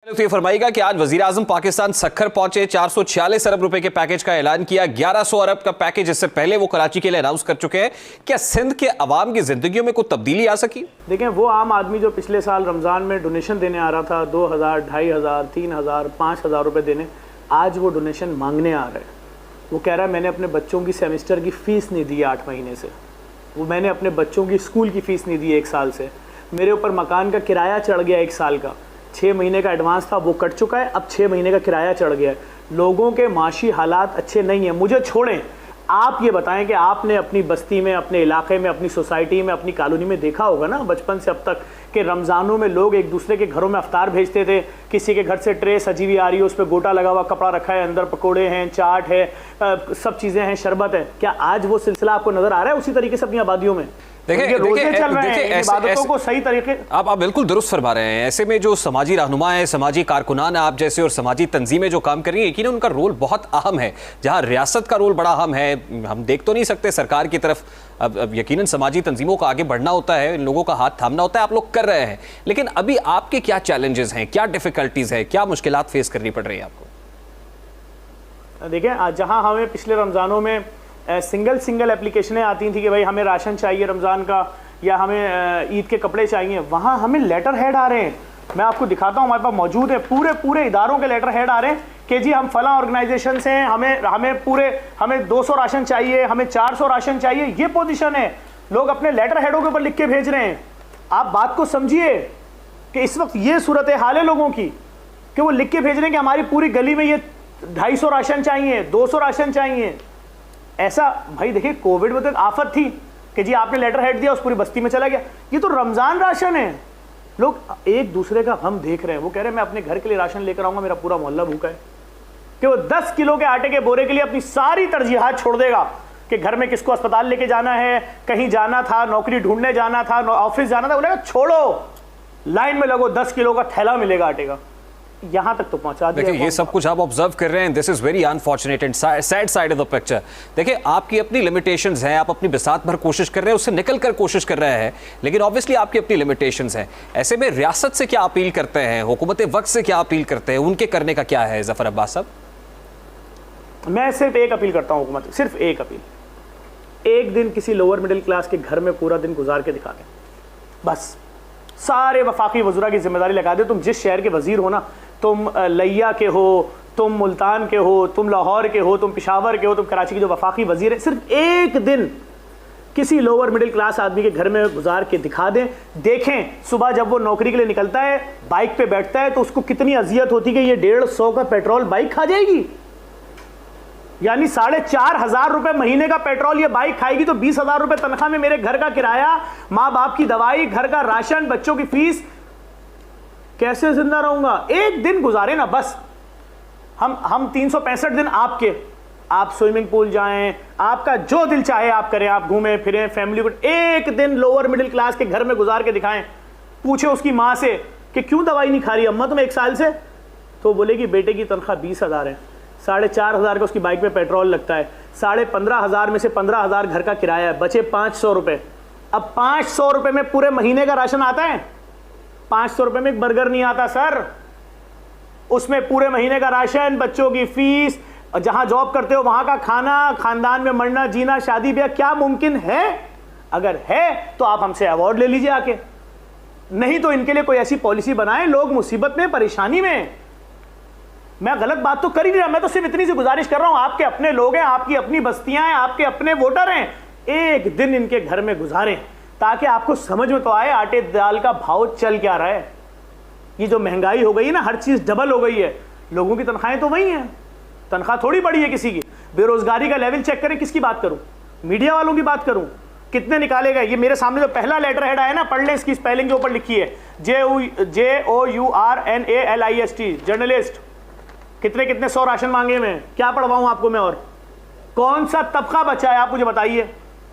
तो ये फरमाइएगा कि आज वजीर आजम पाकिस्तान सक्खर पहुंचे, 446 अरब रुपए के पैकेज का ऐलान किया, 1100 अरब का पैकेज इससे पहले वो कराची के लिए अनाउंस कर चुके हैं। क्या सिंध के अवाम की जिंदगियों में कोई तब्दीली आ सकी? देखें, वो आम आदमी जो पिछले साल रमज़ान में डोनेशन देने आ रहा था 2000, 2500, 3000, 5000 रुपये देने, आज वो डोनेशन मांगने आ रहा है। वो कह रहा है मैंने अपने बच्चों की सेमेस्टर की फ़ीस नहीं दी 8 महीने से, वो मैंने अपने बच्चों की स्कूल की फ़ीस नहीं दी 1 साल से, मेरे ऊपर मकान का किराया चढ़ गया 1 साल का, 6 महीने का एडवांस था वो कट चुका है, अब 6 महीने का किराया चढ़ गया है। लोगों के माशी हालात अच्छे नहीं हैं। मुझे छोड़ें, आप ये बताएं कि आपने अपनी बस्ती में, अपने इलाके में, अपनी सोसाइटी में, अपनी कॉलोनी में देखा होगा ना बचपन से अब तक कि रमज़ानों में लोग एक दूसरे के घरों में अफ्तार भेजते थे। किसी के घर से ट्रे सजी हुई आ रही है, उस पर गोटा लगा हुआ कपड़ा रखा है, अंदर पकोड़े हैं, चाट है, सब चीज़ें हैं, शरबत है। क्या आज वो सिलसिला आपको नज़र आ रहा है उसी तरीके से अपनी आबादियों में? देखिए चल रहे हैं इबादतों को सही तरीके। आप बिल्कुल दुरुस्त फरमा रहे हैं। ऐसे में जो समाजी रहनुमा है, समाजी कारकुनान आप जैसे और समाजी तंजीमें जो काम कर रही है, यकीनन उनका रोल बहुत अहम है। जहां रियासत का रोल बड़ा अहम है, हम देख तो नहीं सकते सरकार की तरफ, अब यकीनन समाजी तंजीमों को आगे बढ़ना होता है, इन लोगों का हाथ थामना होता है, आप लोग कर रहे हैं। लेकिन अभी आपके क्या चैलेंजेस हैं, क्या डिफिकल्टीज है, क्या मुश्किलात फेस करनी पड़ रही है आपको? देखिए, जहां हमें पिछले रमज़ानों में सिंगल एप्लीकेशनें आती थी कि भाई हमें राशन चाहिए रमज़ान का, या हमें ईद के कपड़े चाहिए, वहाँ हमें लेटर हेड आ रहे हैं। मैं आपको दिखाता हूँ, हमारे पास मौजूद है, पूरे इदारों के लेटर हेड आ रहे हैं कि जी हम फला ऑर्गेनाइजेशन से हैं, हमें 200 राशन चाहिए, हमें 400 राशन चाहिए। ये पोजीशन है, लोग अपने लेटर हेडों के ऊपर लिख के भेज रहे हैं। आप बात को समझिए कि इस वक्त ये सूरत हाल है लोगों की कि वो लिख के भेज रहे हैं कि हमारी पूरी गली में ये 250 राशन चाहिए, 200 राशन चाहिए। ऐसा भाई देखिए, कोविड में तो एक आफत थी कि जी आपने लेटर हेड दिया, उस पूरी बस्ती में चला गया। ये तो रमजान राशन है। लोग एक दूसरे का हम देख रहे हैं। वो कह रहे हैं मैं अपने घर के लिए राशन लेकर आऊंगा, मेरा पूरा मोहल्ला भूखा है। कि वो 10 किलो के आटे के बोरे के लिए अपनी सारी तरजीहात छोड़ देगा कि घर में किसको अस्पताल लेके जाना है, कहीं जाना था, नौकरी ढूंढने जाना था, ऑफिस जाना था, बोलेगा छोड़ो, लाइन में लगो, 10 किलो का थैला मिलेगा आटे का। यहां तक तो पहुंचा दिया। देखिए, ये सब कुछ आप ऑब्जर्व कर रहे हैं। This is very unfortunate and sad side of the picture. देखिए, आपकी अपनी लिमिटेशंस हैं, आप अपनी बिसात भर कोशिश कर रहे हैं, उससे निकल कर कोशिश कर रहे हैं, लेकिन ऑब्वियसली आपकी अपनी लिमिटेशंस हैं। ऐसे में रियासत से क्या अपील करते हैं, हुकूमत वक्त से क्या अपील करते हैं, उनके करने का क्या है जफर अब्बास साहब? मैं सिर्फ एक अपील करता हूं हुकूमत, सिर्फ एक अपील, एक दिन किसी लोअर मिडिल क्लास के घर में पूरा दिन गुजार के दिखा दें। बस सारे वफाकी वज़रा की जिम्मेदारी लगा दे। तुम जिस शहर के वजीर हो ना, तुम लिया के हो, तुम मुल्तान के हो, तुम लाहौर के हो, तुम पेशावर के हो, तुम कराची के जो वफाकी वजीर है, सिर्फ एक दिन किसी लोअर मिडिल क्लास आदमी के घर में गुजार के दिखा दें। देखें सुबह जब वो नौकरी के लिए निकलता है, बाइक पे बैठता है, तो उसको कितनी अजियत होती है कि ये 150 का पेट्रोल बाइक खा जाएगी। यानी 4500 रुपए महीने का पेट्रोल ये बाइक खाएगी, तो 20,000 रुपए तनख्वाह में मेरे घर का किराया, माँ बाप की दवाई, घर का राशन, बच्चों की फीस, कैसे जिंदा रहूंगा? एक दिन गुजारे ना बस। हम 365 दिन आपके, आप स्विमिंग पूल जाएं, आपका जो दिल चाहे आप करें, आप घूमें फिरें, फैमिली को एक दिन लोअर मिडिल क्लास के घर में गुजार के दिखाएं। पूछे उसकी माँ से कि क्यों दवाई नहीं खा रही अम्मा तुम 1 साल से, तो बोलेगी बेटे की तनख्वाह 20,000 है, 4,500 का उसकी बाइक पे पेट्रोल लगता है, 15,500 में से 15,000 घर का किराया है, बचे 500 रुपए। अब 500 रुपए में पूरे महीने का राशन आता है? 500 रुपए में एक बर्गर नहीं आता सर। उसमें पूरे महीने का राशन, बच्चों की फीस, जहां जॉब करते हो वहां का खाना, खानदान में मरना जीना, शादी ब्याह, क्या मुमकिन है? अगर है तो आप हमसे अवार्ड ले लीजिए आके, नहीं तो इनके लिए कोई ऐसी पॉलिसी बनाएं। लोग मुसीबत में, परेशानी में। मैं गलत बात तो कर ही नहीं रहा, मैं तो सिर्फ इतनी सी गुजारिश कर रहा हूं, आपके अपने लोग हैं, आपकी अपनी बस्तियां हैं, आपके अपने वोटर हैं, एक दिन इनके घर में गुजारें ताकि आपको समझ में तो आए आटे दाल का भाव चल क्या रहा है। ये जो महंगाई हो गई है ना, हर चीज डबल हो गई है, लोगों की तनख्वाहें तो वही हैं, तनख्वाह थोड़ी बढ़ी है किसी की। बेरोजगारी का लेवल चेक करें, किसकी बात करूं? मीडिया वालों की बात करूं? कितने निकाले गए? ये मेरे सामने जो पहला लेटर हेड आया ना, पढ़ लें, इसकी स्पेलिंग के ऊपर लिखी है JOURNALIST, जर्नलिस्ट। कितने 100 राशन मांगे में, क्या पढ़वाऊं आपको मैं? और कौन सा तबका बचा है आप मुझे बताइए?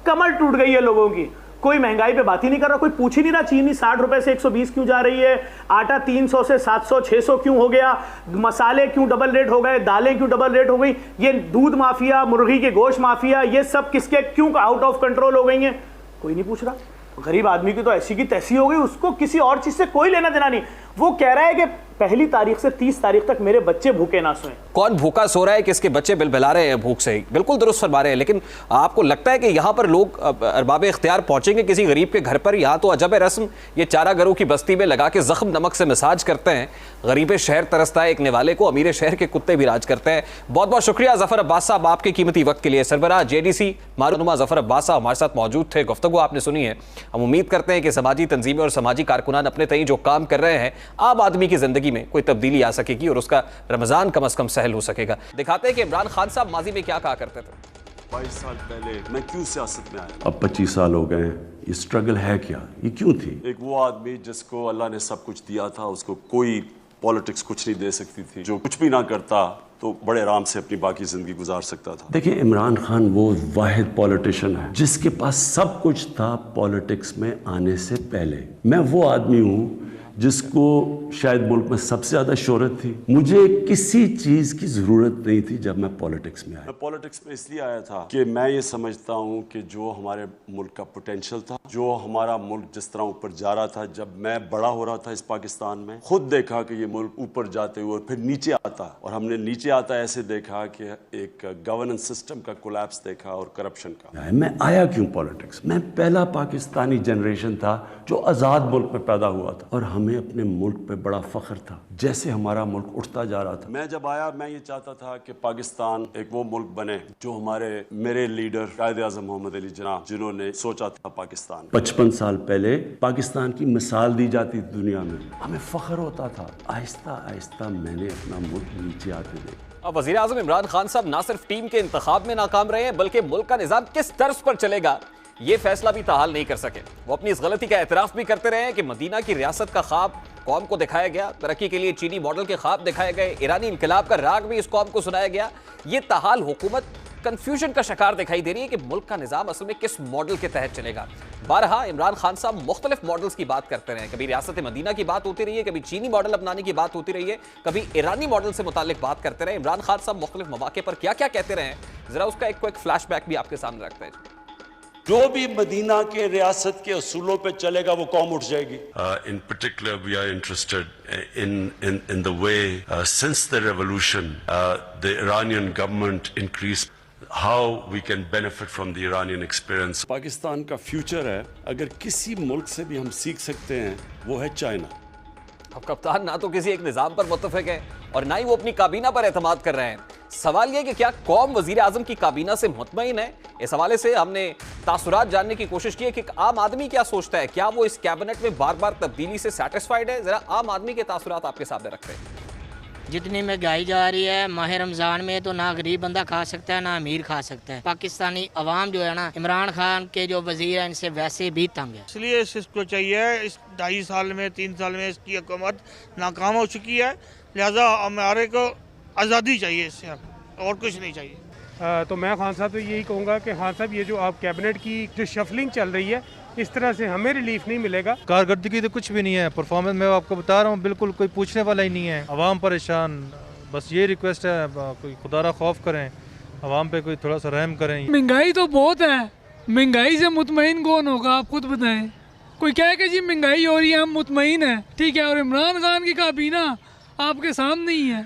कमर टूट गई है लोगों की। कोई महंगाई पे बात ही नहीं कर रहा, कोई पूछ ही नहीं रहा चीनी 60 रुपए से 120 क्यों जा रही है, आटा 300 से 700 600 क्यों हो गया, मसाले क्यों डबल रेट हो गए, दालें क्यों डबल रेट हो गई, ये दूध माफिया, मुर्गी के गोश्त माफिया, ये सब किसके क्यों आउट ऑफ कंट्रोल हो गई हैं? कोई नहीं पूछ रहा। गरीब आदमी की तो ऐसी की तैसी हो गई, उसको किसी और चीज से कोई लेना देना नहीं। वो कह रहा है कि पहली तारीख से 30 तारीख तक मेरे बच्चे भूखे ना सोएं। कौन भूखा सो रहा है, किसके बच्चे बिलबिला रहे हैं भूख से? बिल्कुल दुरुस्त फरमा रहे हैं। लेकिन आपको लगता है कि यहाँ पर लोग अरबाब इख्तियार पहुंचेंगे किसी गरीब के घर पर? यहाँ तो अजब है रस्म, ये चारागरों की बस्ती में लगा के जख्म नमक से मसाज करते हैं। गरीब शहर तरसता है एक निवाले को, अमीर शहर के कुत्ते भी राज करते हैं। बहुत बहुत शुक्रिया जफर अब्बास साहब आपके कीमती वक्त के लिए। सरबराह JDC मारूनुमा जफर अब्बास साहब हमारे साथ मौजूद थे, गुफ्तगू आपने सुनी है। हम उम्मीद करते हैं कि समाजी तंजीमें और समाजी कारकुनान अपने तई जो काम कर रहे हैं, आम आदमी की जिंदगी में कोई तब्दीली आ सकेगी और उसका रमजान कम से कम सहल हो सकेगा। दिखाते हैं कि इमरान खान साहब माजी में क्या कहा करते थे। 22 साल पहले मैं क्यों सियासत में आया, अब 25 साल हो गए हैं। ये स्ट्रगल है क्या, ये क्यों थी? एक वो आदमी जिसको अल्लाह ने सब कुछ दिया था, उसको कोई पॉलिटिक्स कुछ नहीं दे सकती थी, जो कुछ भी ना करता तो बड़े आराम से अपनी बाकी जिंदगी गुजार सकता था। देखिए, इमरान खान वो वाहिद पॉलिटिशियन है जिसके पास सब कुछ था पॉलिटिक्स में आने से पहले। मैं वो आदमी हूँ जिसको शायद मुल्क में सबसे ज्यादा शोहरत थी। मुझे किसी चीज की जरूरत नहीं थी जब मैं पॉलिटिक्स में आया। मैं पॉलिटिक्स में इसलिए आया था कि मैं ये समझता हूँ कि जो हमारे मुल्क का पोटेंशियल था, जो हमारा मुल्क जिस तरह ऊपर जा रहा था, जब मैं बड़ा हो रहा था इस पाकिस्तान में, खुद देखा कि ये मुल्क ऊपर जाते हुए फिर नीचे आता, और हमने नीचे आता ऐसे देखा कि एक गवर्नेंस सिस्टम का कोलैप्स देखा और करप्शन का। मैं आया क्यों पॉलिटिक्स? मैं पहला पाकिस्तानी जनरेशन था जो आजाद मुल्क में पैदा हुआ था, और हमें अपने मुल्क पे बड़ा फख्र था जैसे हमारा मुल्क उठता जा रहा था। मैं जब आया, मैं ये चाहता था कि पाकिस्तान एक वो मुल्क बने जो मेरे लीडर कायद आज़म मोहम्मद अली जिन्ना, जिन्होंने सोचा था पाकिस्तान। 55 साल पहले पाकिस्तान की मिसाल दी जाती थी दुनिया में, हमें फख्र होता था। आहिस्ता आहिस्ता मैंने अपना मुल्क नीचे आते देखा। अब वज़ीर आज़म इमरान खान साहब ना सिर्फ टीम के इंतखाब में नाकाम रहे हैं, बल्कि मुल्क का निज़ाम किस तर्ज पर चलेगा ये फैसला भी ताहाल नहीं कर सके। वो अपनी इस गलती का एतराफ़ भी करते रहे कि मदीना की रियासत का ख्वाब कौम को दिखाया गया, तरक्की के लिए चीनी मॉडल के ख्वाब दिखाए गए, ईरानी इनकलाब का राग भी इस कौम को सुनाया गया। ये ताहाल हुकूमत कंफ्यूजन का शिकार दिखाई दे रही है कि मुल्क का निज़ाम असल में किस मॉडल के तहत चलेगा। बारहा इमरान खान साहब मुख्तलिफ मॉडल्स की बात करते रहे, कभी रियासत मदीना की बात होती रही है, कभी चीनी मॉडल अपनाने की बात होती रही है, कभी ईरानी मॉडल से मुतालिक बात करते रहे। इमरान खान साहब मुख्तलिफ मौके पर क्या क्या कहते रहे, जरा उसका एक क्विक फ्लैशबैक भी आपके सामने रखते हैं। जो भी मदीना के रियासत के असूलों पे चलेगा वो कौम उठ जाएगी। In particular, we are interested in the way since the revolution, the Iranian government increased how we can benefit from the Iranian experience. Pakistan का फ्यूचर है, अगर किसी मुल्क से भी हम सीख सकते हैं वो है चाइना। अब कप्तान ना तो किसी एक निज़ाम पर मुत्तफिक है और ना ही वो अपनी काबीना पर एतमाद कर रहे हैं। सवाल यह कि क्या कौम वजीर आजम की काबीना से मुतमईन है? इस हवाले से हमने तासुरात जानने की कोशिश की है कि आम आदमी क्या सोचता है, क्या वो इस कैबिनेट में बार बार तब्दीली से सेटिस्फाइड है? जरा आम आदमी के तासुरात आपके सामने रखते हैं। जितनी महंगाई जा रही है माह रमज़ान में, तो ना गरीब बंदा खा सकता है ना अमीर खा सकता है। पाकिस्तानी अवाम जो है ना, इमरान खान के जो वजीर हैं इनसे वैसे भी तंग है। इसलिए इसको चाहिए, इस 2.5 साल में 3 साल में इसकी हुकूमत नाकाम हो चुकी है, लिहाजा हमारे को आज़ादी चाहिए, इससे और कुछ नहीं चाहिए। तो मैं खान साहब तो यही कहूँगा कि खान साहब ये जो आप कैबिनेट की जो शफलिंग चल रही है, इस तरह से हमें रिलीफ नहीं मिलेगा। कारकर्दगी तो कुछ भी नहीं है, परफॉर्मेंस मैं आपको बता रहा हूँ बिल्कुल कोई पूछने वाला ही नहीं है। अवाम परेशान, बस ये रिक्वेस्ट है कोई खुदारा खौफ करें, अवाम पे कोई थोड़ा सा रहम करें। महंगाई तो बहुत है, महंगाई से मुतमईन कौन होगा आप खुद बताएं। कोई कहे कि जी महंगाई हो रही है हम मुतमईन हैं, ठीक है, और इमरान खान की काबीना आपके सामने ही है।